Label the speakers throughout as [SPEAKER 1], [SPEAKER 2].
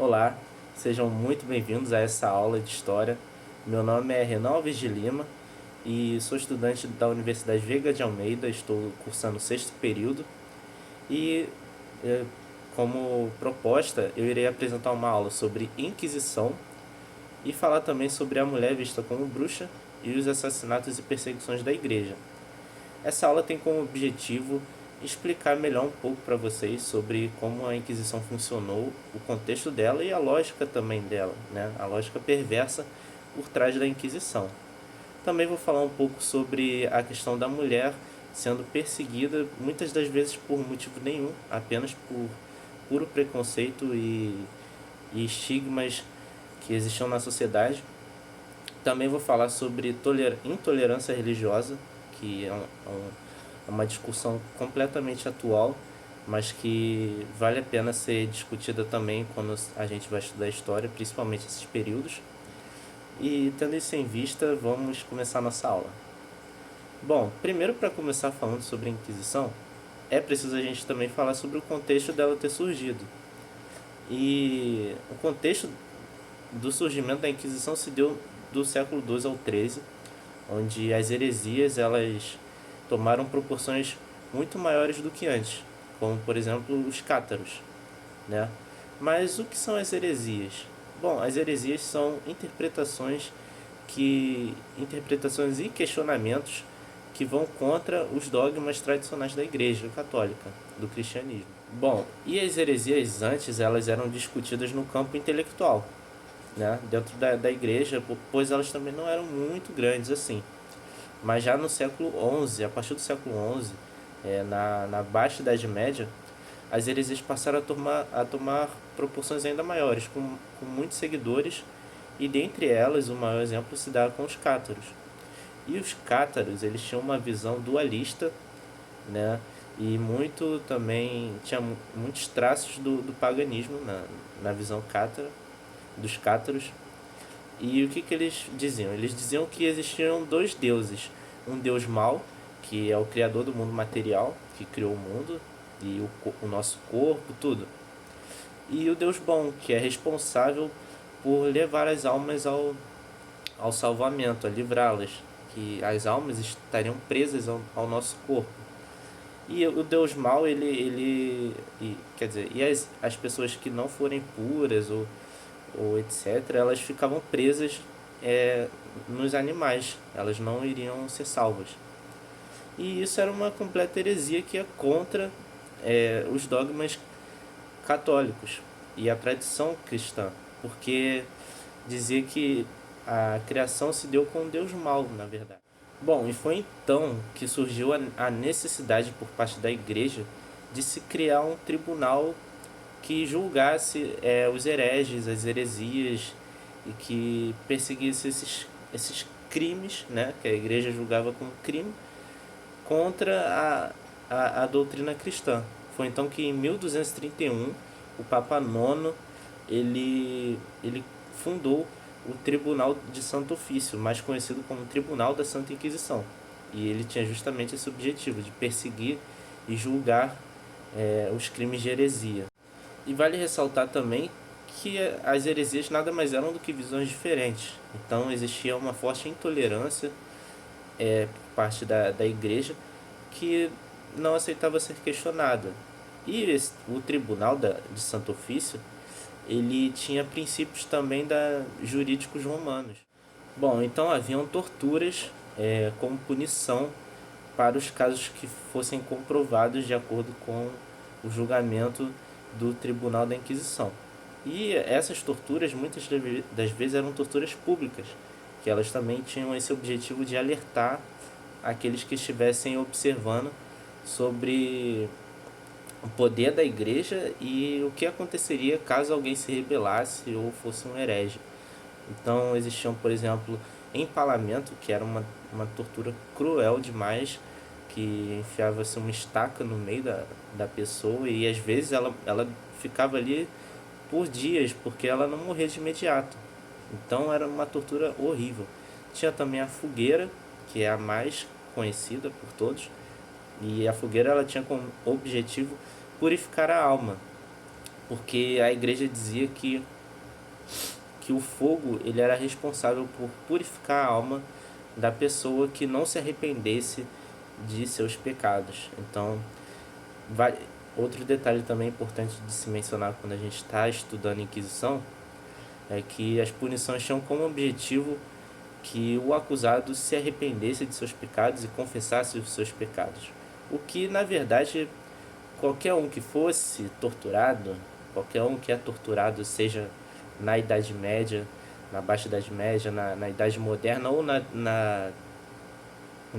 [SPEAKER 1] Olá, sejam muito bem-vindos a essa aula de História. Meu nome é Renan Alves de Lima e sou estudante da Universidade Veiga de Almeida, estou cursando o sexto período e, eh, como proposta, eu irei apresentar uma aula sobre Inquisição e falar também sobre a mulher vista como bruxa e os assassinatos e perseguições da Igreja. Essa aula tem como objetivo explicar melhor um pouco para vocês sobre como a Inquisição funcionou, o contexto dela e a lógica também dela, né? A lógica perversa por trás da Inquisição. Também vou falar um pouco sobre a questão da mulher sendo perseguida muitas das vezes por motivo nenhum, apenas por puro preconceito e estigmas que existiam na sociedade. Também vou falar sobre intolerância religiosa, que é uma discussão completamente atual, mas que vale a pena ser discutida também quando a gente vai estudar história, principalmente esses períodos. E tendo isso em vista, vamos começar a nossa aula. Bom, primeiro, para começar falando sobre a Inquisição, é preciso a gente também falar sobre o contexto dela ter surgido. E o contexto do surgimento da Inquisição se deu do século XII ao XIII, onde as heresias elas tomaram proporções muito maiores do que antes, como por exemplo os cátaros, né? Mas o que são as heresias? Bom, as heresias são interpretações e questionamentos que vão contra os dogmas tradicionais da Igreja Católica, do cristianismo. Bom, e as heresias antes elas eram discutidas no campo intelectual, né, dentro da igreja, pois elas também não eram muito grandes assim. Mas já no século XI, a partir do século XI, na Baixa Idade Média, as heresias passaram a tomar proporções ainda maiores, com muitos seguidores, e dentre elas o maior exemplo se dá com os cátaros. E os cátaros, eles tinham uma visão dualista, né? E muito também tinha muitos traços do paganismo na visão cátara, dos cátaros. E o que eles diziam? Eles diziam que existiam dois deuses. Um deus mau, que é o criador do mundo material, que criou o mundo e o nosso corpo, tudo. E o deus bom, que é responsável por levar as almas ao salvamento, a livrá-las. Que as almas estariam presas ao nosso corpo. E o Deus mau, quer dizer, e as pessoas que não forem puras ou etc., elas ficavam presas nos animais, elas não iriam ser salvas. E isso era uma completa heresia que é contra os dogmas católicos e a tradição cristã, porque dizia que a criação se deu com um Deus mau, na verdade. Bom, e foi então que surgiu a necessidade por parte da igreja de se criar um tribunal que julgasse os hereges, as heresias e que perseguisse esses crimes, né, que a igreja julgava como crime, contra a doutrina cristã. Foi então que em 1231 o Papa Nono ele fundou o Tribunal de Santo Ofício, mais conhecido como Tribunal da Santa Inquisição. E ele tinha justamente esse objetivo de perseguir e julgar os crimes de heresia. E vale ressaltar também que as heresias nada mais eram do que visões diferentes. Então existia uma forte intolerância por parte da igreja que não aceitava ser questionada. E o Tribunal de Santo Ofício ele tinha princípios também jurídicos romanos. Bom, então haviam torturas como punição para os casos que fossem comprovados de acordo com o julgamento do Tribunal da Inquisição. E essas torturas, muitas das vezes, eram torturas públicas, que elas também tinham esse objetivo de alertar aqueles que estivessem observando sobre o poder da igreja e o que aconteceria caso alguém se rebelasse ou fosse um herege. Então existiam, por exemplo, empalamento, que era uma tortura cruel demais, que enfiava-se uma estaca no meio da pessoa e às vezes ela ficava ali por dias, porque ela não morria de imediato. Então era uma tortura horrível. Tinha também a fogueira, que é a mais conhecida por todos, e a fogueira ela tinha como objetivo purificar a alma. porque a igreja dizia que o fogo ele era responsável por purificar a alma da pessoa que não se arrependesse de seus pecados. Então, outro detalhe também importante de se mencionar quando a gente está estudando a Inquisição é que as punições tinham como objetivo que o acusado se arrependesse de seus pecados e confessasse os seus pecados. O que, na verdade, qualquer um que fosse torturado, qualquer um que é torturado, seja na Idade Média, na Baixa Idade Média, na Idade Moderna ou na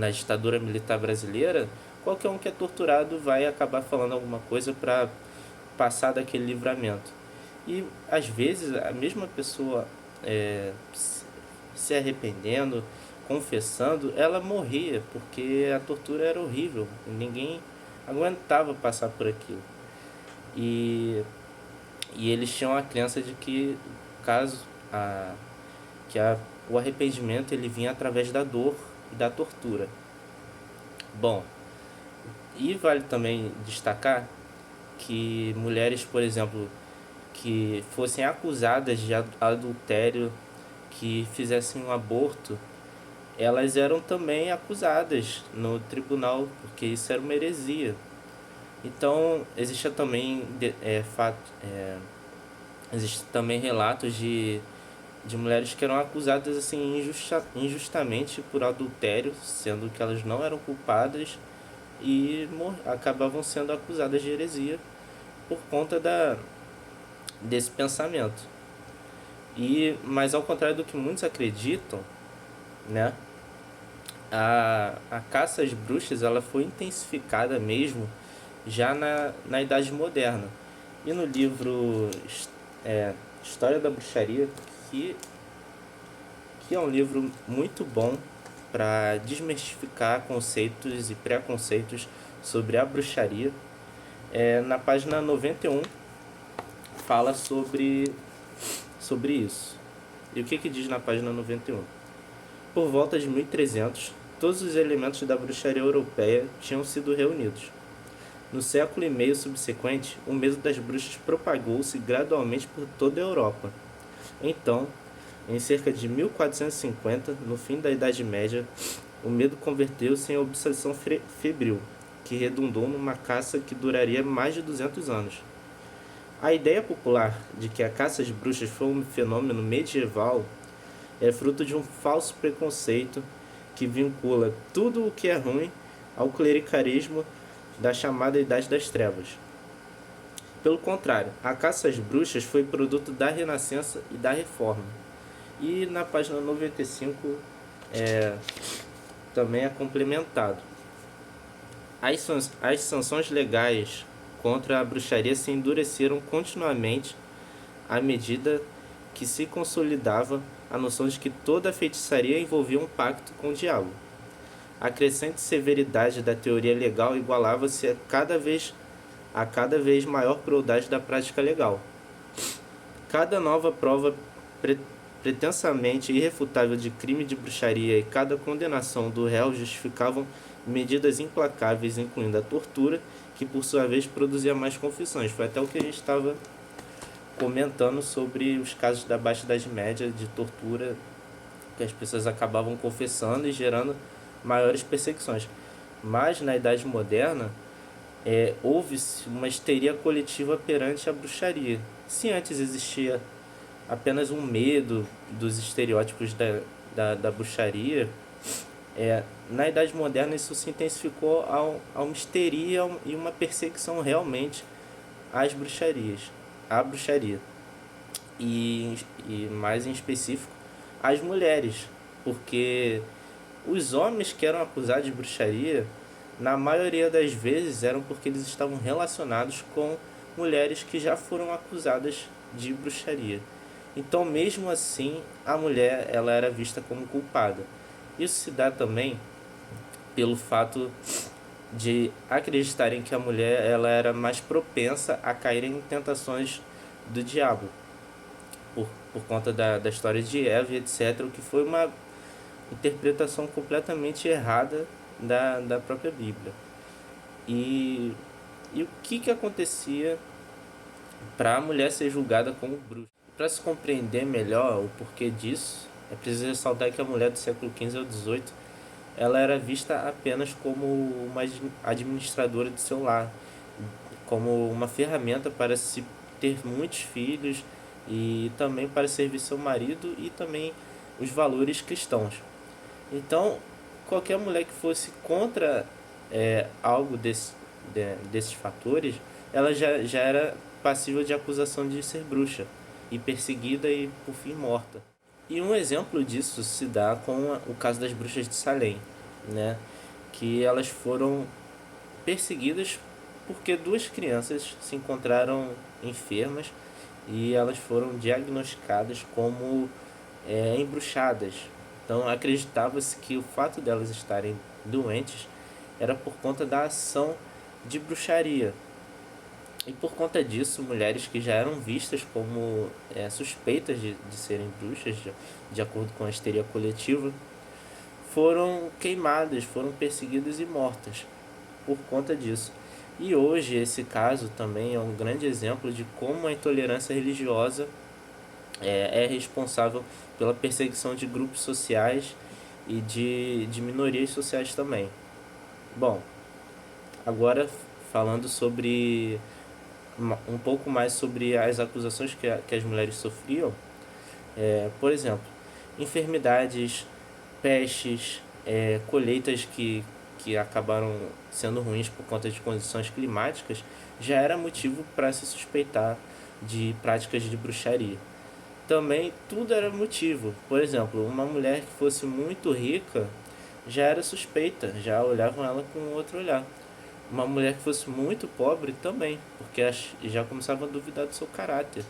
[SPEAKER 1] ditadura militar brasileira, qualquer um que é torturado vai acabar falando alguma coisa para passar daquele livramento. E às vezes a mesma pessoa se arrependendo, confessando, ela morria porque a tortura era horrível, ninguém aguentava passar por aquilo. E, e eles tinham a crença de que caso o arrependimento ele vinha através da dor e da tortura. Bom, e vale também destacar que mulheres, por exemplo, que fossem acusadas de adultério, que fizessem um aborto, elas eram também acusadas no tribunal, porque isso era uma heresia. Então, existe também existe também relatos de mulheres que eram acusadas assim injustamente por adultério, sendo que elas não eram culpadas e acabavam sendo acusadas de heresia por conta desse pensamento. Mas ao contrário do que muitos acreditam, né, a caça às bruxas ela foi intensificada mesmo já na Idade Moderna. E no livro História da Bruxaria, que é um livro muito bom para desmistificar conceitos e preconceitos sobre a bruxaria, na página 91 fala sobre isso. E o que diz na página 91? Por volta de 1300, todos os elementos da bruxaria europeia tinham sido reunidos. No século e meio subsequente, o medo das bruxas propagou-se gradualmente por toda a Europa. Então, em cerca de 1450, no fim da Idade Média, o medo converteu-se em obsessão febril, que redundou numa caça que duraria mais de 200 anos. A ideia popular de que a caça às bruxas foi um fenômeno medieval é fruto de um falso preconceito que vincula tudo o que é ruim ao clericarismo da chamada Idade das Trevas. Pelo contrário, a caça às bruxas foi produto da Renascença e da Reforma. E na página 95 também é complementado. As sanções legais contra a bruxaria se endureceram continuamente à medida que se consolidava a noção de que toda a feitiçaria envolvia um pacto com o diabo. A crescente severidade da teoria legal igualava-se a cada vez maior crueldade da prática legal. Cada nova prova pretensamente irrefutável de crime de bruxaria e cada condenação do réu justificavam medidas implacáveis, incluindo a tortura, que por sua vez produzia mais confissões. Foi até o que a gente estava comentando sobre os casos da Baixa Idade Média de tortura, que as pessoas acabavam confessando e gerando maiores perseguições. Mas na Idade Moderna houve-se uma histeria coletiva perante a bruxaria. Se antes existia apenas um medo dos estereótipos da bruxaria, na Idade Moderna isso se intensificou a uma histeria e uma perseguição realmente à bruxaria. E mais em específico, às mulheres, porque os homens que eram acusados de bruxaria, na maioria das vezes, eram porque eles estavam relacionados com mulheres que já foram acusadas de bruxaria. Então, mesmo assim, a mulher ela era vista como culpada. Isso se dá também pelo fato de acreditarem que a mulher ela era mais propensa a cair em tentações do diabo, por conta da história de Eva, etc., o que foi uma interpretação completamente errada da própria Bíblia. E o que acontecia para a mulher ser julgada como bruxa. Para se compreender melhor o porquê disso, é preciso ressaltar que a mulher do século XV ao XVIII ela era vista apenas como uma administradora de seu lar, como uma ferramenta para se ter muitos filhos e também para servir seu marido e também os valores cristãos. Então, qualquer mulher que fosse contra algo desses fatores, ela já era passível de acusação de ser bruxa e perseguida e por fim morta. E um exemplo disso se dá com o caso das bruxas de Salem, né? Que elas foram perseguidas porque duas crianças se encontraram enfermas e elas foram diagnosticadas como embruxadas. Então acreditava-se que o fato delas estarem doentes era por conta da ação de bruxaria. E por conta disso, mulheres que já eram vistas como suspeitas de serem bruxas, de acordo com a histeria coletiva, foram queimadas, foram perseguidas e mortas por conta disso. E hoje esse caso também é um grande exemplo de como a intolerância religiosa é responsável pela perseguição de grupos sociais e de minorias sociais também. Bom, agora falando sobre um pouco mais sobre as acusações que as mulheres sofriam, por exemplo, enfermidades, pestes, colheitas que acabaram sendo ruins por conta de condições climáticas, já era motivo para se suspeitar de práticas de bruxaria. Também tudo era motivo. Por exemplo, uma mulher que fosse muito rica já era suspeita, já olhavam ela com outro olhar. Uma mulher que fosse muito pobre também, porque já começavam a duvidar do seu caráter.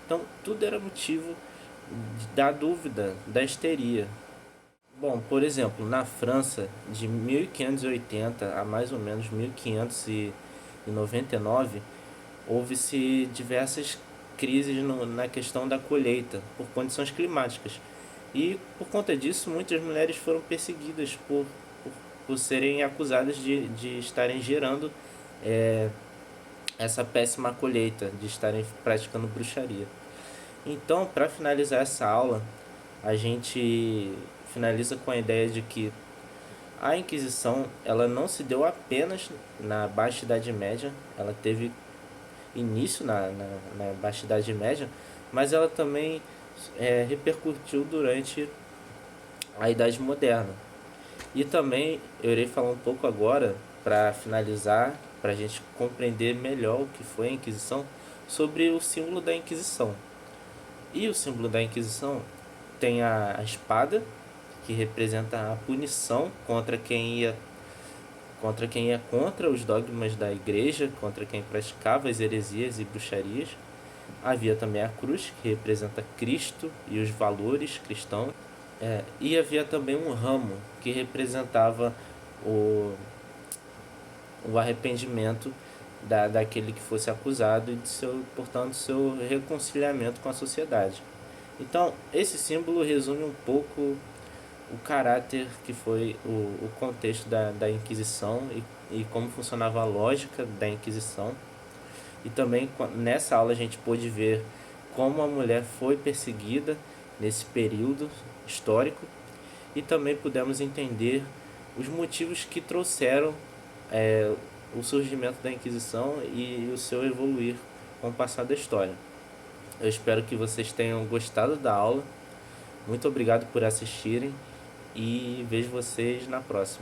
[SPEAKER 1] Então, tudo era motivo da dúvida, da histeria. Bom, por exemplo, na França, de 1580 a mais ou menos 1599, houve-se diversas crises na questão da colheita, por condições climáticas. E, por conta disso, muitas mulheres foram perseguidas por serem acusadas de estarem gerando essa péssima colheita, de estarem praticando bruxaria. Então, para finalizar essa aula, a gente finaliza com a ideia de que a Inquisição ela não se deu apenas na Baixa Idade Média, ela teve início na Baixa Idade Média, mas ela também repercutiu durante a Idade Moderna. E também eu irei falar um pouco agora, para finalizar, para a gente compreender melhor o que foi a Inquisição, sobre o símbolo da Inquisição. E o símbolo da Inquisição tem a espada, que representa a punição contra quem ia contra os dogmas da igreja, contra quem praticava as heresias e bruxarias. Havia também a cruz, que representa Cristo e os valores cristãos. E havia também um ramo, que representava o arrependimento daquele que fosse acusado e, portanto, seu reconciliamento com a sociedade. Então, esse símbolo resume um pouco o caráter que foi o contexto da Inquisição e como funcionava a lógica da Inquisição. E também nessa aula a gente pôde ver como a mulher foi perseguida nesse período histórico e também pudemos entender os motivos que trouxeram o surgimento da Inquisição e o seu evoluir com o passar da história. Eu espero que vocês tenham gostado da aula. Muito obrigado por assistirem e vejo vocês na próxima.